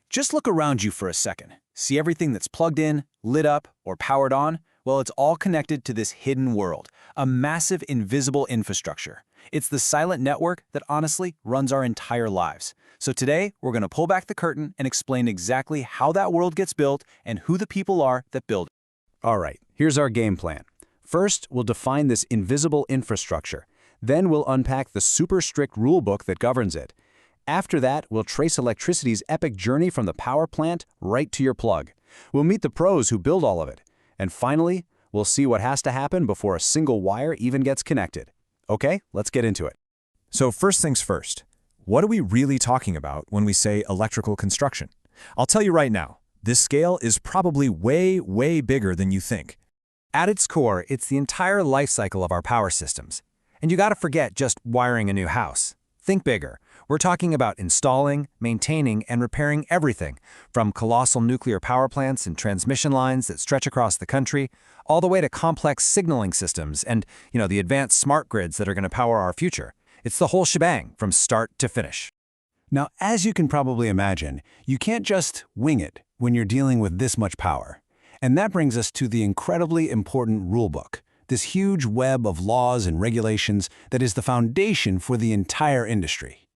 Just look around you for a second. See everything that's plugged in, lit up, or powered on? Well, it's all connected to this hidden world, a massive invisible infrastructure. It's the silent network that honestly runs our entire lives. So today, we're going to pull back the curtain and explain exactly how that world gets built and who the people are that build it. All right, here's our game plan. First, we'll define this invisible infrastructure. Then we'll unpack the super strict rulebook that governs it. After that, we'll trace electricity's epic journey from the power plant right to your plug. We'll meet the pros who build all of it. And finally, we'll see what has to happen before a single wire even gets connected. Okay, let's get into it. So first things first, what are we really talking about when we say electrical construction? I'll tell you right now, this scale is probably way bigger than you think. At its core, it's the entire life cycle of our power systems. And you gotta forget just wiring a new house. Think bigger. We're talking about installing, maintaining, and repairing everything, from colossal nuclear power plants and transmission lines that stretch across the country, all the way to complex signaling systems and, the advanced smart grids that are going to power our future. It's the whole shebang, from start to finish. Now, as you can probably imagine, you can't just wing it when you're dealing with this much power. And that brings us to the incredibly important rulebook, this huge web of laws and regulations that is the foundation for the entire industry.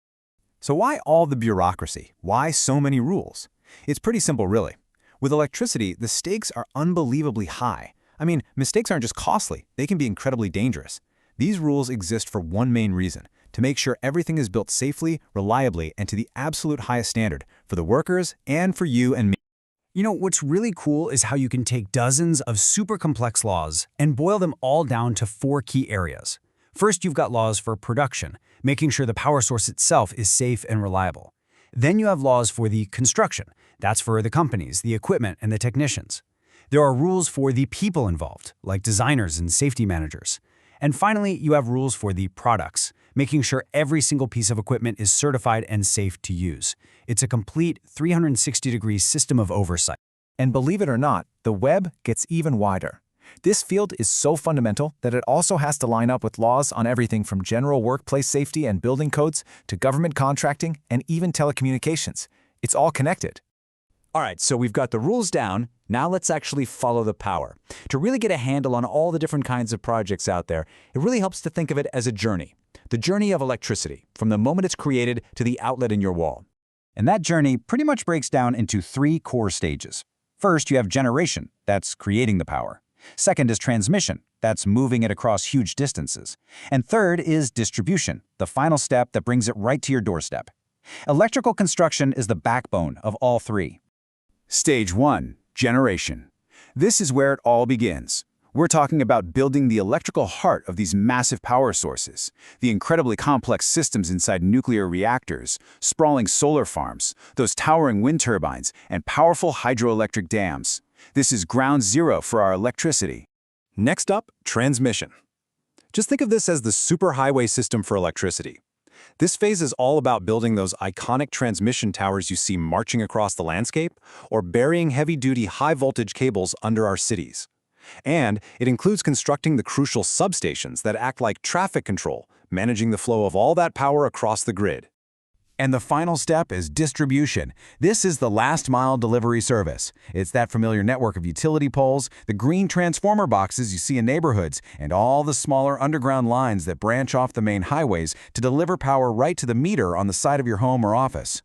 So why all the bureaucracy? Why so many rules? It's pretty simple, really. With electricity, the stakes are unbelievably high. I mean, mistakes aren't just costly, they can be incredibly dangerous. These rules exist for one main reason: to make sure everything is built safely, reliably, and to the absolute highest standard for the workers and for you and me. What's really cool is how you can take dozens of super complex laws and boil them all down to 4 key areas. First, you've got laws for production, making sure the power source itself is safe and reliable. Then you have laws for the construction. That's for the companies, the equipment, and the technicians. There are rules for the people involved, like designers and safety managers. And finally, you have rules for the products, making sure every single piece of equipment is certified and safe to use. It's a complete 360-degree system of oversight. And believe it or not, the web gets even wider. This field is so fundamental that it also has to line up with laws on everything from general workplace safety and building codes to government contracting and even telecommunications. It's all connected. All right, so we've got the rules down. Now let's actually follow the power. To really get a handle on all the different kinds of projects out there, it really helps to think of it as a journey. The journey of electricity, from the moment it's created to the outlet in your wall. And that journey pretty much breaks down into 3 core stages. First, you have generation, that's creating the power. Second is transmission, that's moving it across huge distances. And third is distribution, the final step that brings it right to your doorstep. Electrical construction is the backbone of all 3. Stage 1, generation. This is where it all begins. We're talking about building the electrical heart of these massive power sources, the incredibly complex systems inside nuclear reactors, sprawling solar farms, those towering wind turbines, and powerful hydroelectric dams. This is ground zero for our electricity. Next up, transmission. Just think of this as the superhighway system for electricity. This phase is all about building those iconic transmission towers you see marching across the landscape or burying heavy-duty high-voltage cables under our cities. And it includes constructing the crucial substations that act like traffic control, managing the flow of all that power across the grid. And the final step is distribution. This is the last-mile delivery service. It's that familiar network of utility poles, the green transformer boxes you see in neighborhoods, and all the smaller underground lines that branch off the main highways to deliver power right to the meter on the side of your home or office.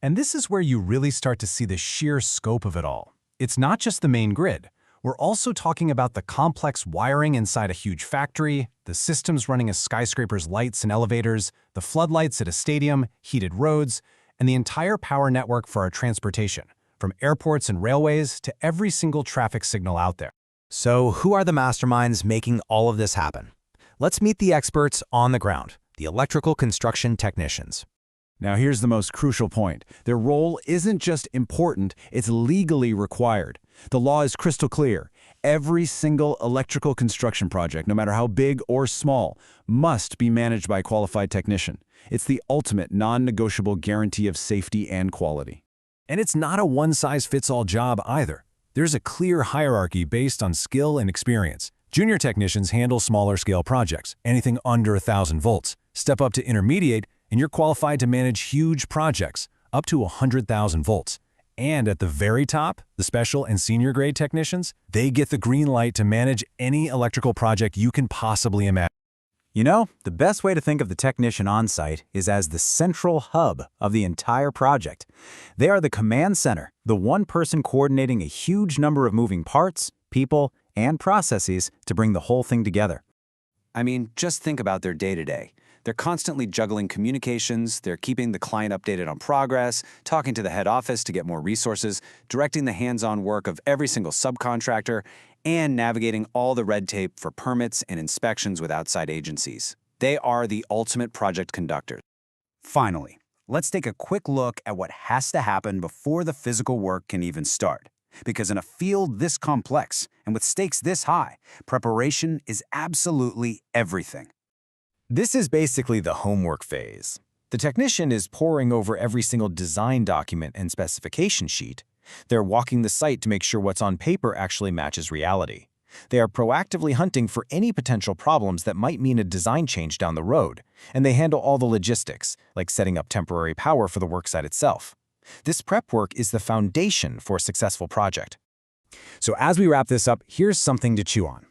And this is where you really start to see the sheer scope of it all. It's not just the main grid. We're also talking about the complex wiring inside a huge factory, the systems running a skyscraper's lights and elevators, the floodlights at a stadium, heated roads, and the entire power network for our transportation, from airports and railways to every single traffic signal out there. So who are the masterminds making all of this happen? Let's meet the experts on the ground, the electrical construction technicians. Now here's the most crucial point. Their role isn't just important, it's legally required. The law is crystal clear. Every single electrical construction project, no matter how big or small, must be managed by a qualified technician. It's the ultimate non-negotiable guarantee of safety and quality. And it's not a one-size-fits-all job either. There's a clear hierarchy based on skill and experience. Junior technicians handle smaller-scale projects, anything under 1,000 volts. Step up to intermediate, and you're qualified to manage huge projects, up to 100,000 volts. And at the very top, the special and senior grade technicians, they get the green light to manage any electrical project you can possibly imagine. You know, the best way to think of the technician on site is as the central hub of the entire project. They are the command center, the one person coordinating a huge number of moving parts, people, and processes to bring the whole thing together. I mean, just think about their day-to-day. They're constantly juggling communications, they're keeping the client updated on progress, talking to the head office to get more resources, directing the hands-on work of every single subcontractor, and navigating all the red tape for permits and inspections with outside agencies. They are the ultimate project conductors. Finally, let's take a quick look at what has to happen before the physical work can even start. Because in a field this complex and with stakes this high, preparation is absolutely everything. This is basically the homework phase. The technician is poring over every single design document and specification sheet. They're walking the site to make sure what's on paper actually matches reality. They are proactively hunting for any potential problems that might mean a design change down the road, and they handle all the logistics, like setting up temporary power for the worksite itself. This prep work is the foundation for a successful project. So as we wrap this up, here's something to chew on.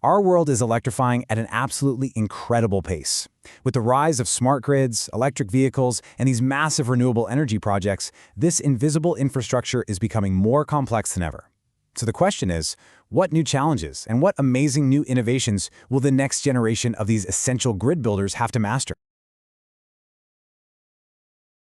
Our world is electrifying at an absolutely incredible pace. With the rise of smart grids, electric vehicles, and these massive renewable energy projects, this invisible infrastructure is becoming more complex than ever. So the question is, what new challenges and what amazing new innovations will the next generation of these essential grid builders have to master?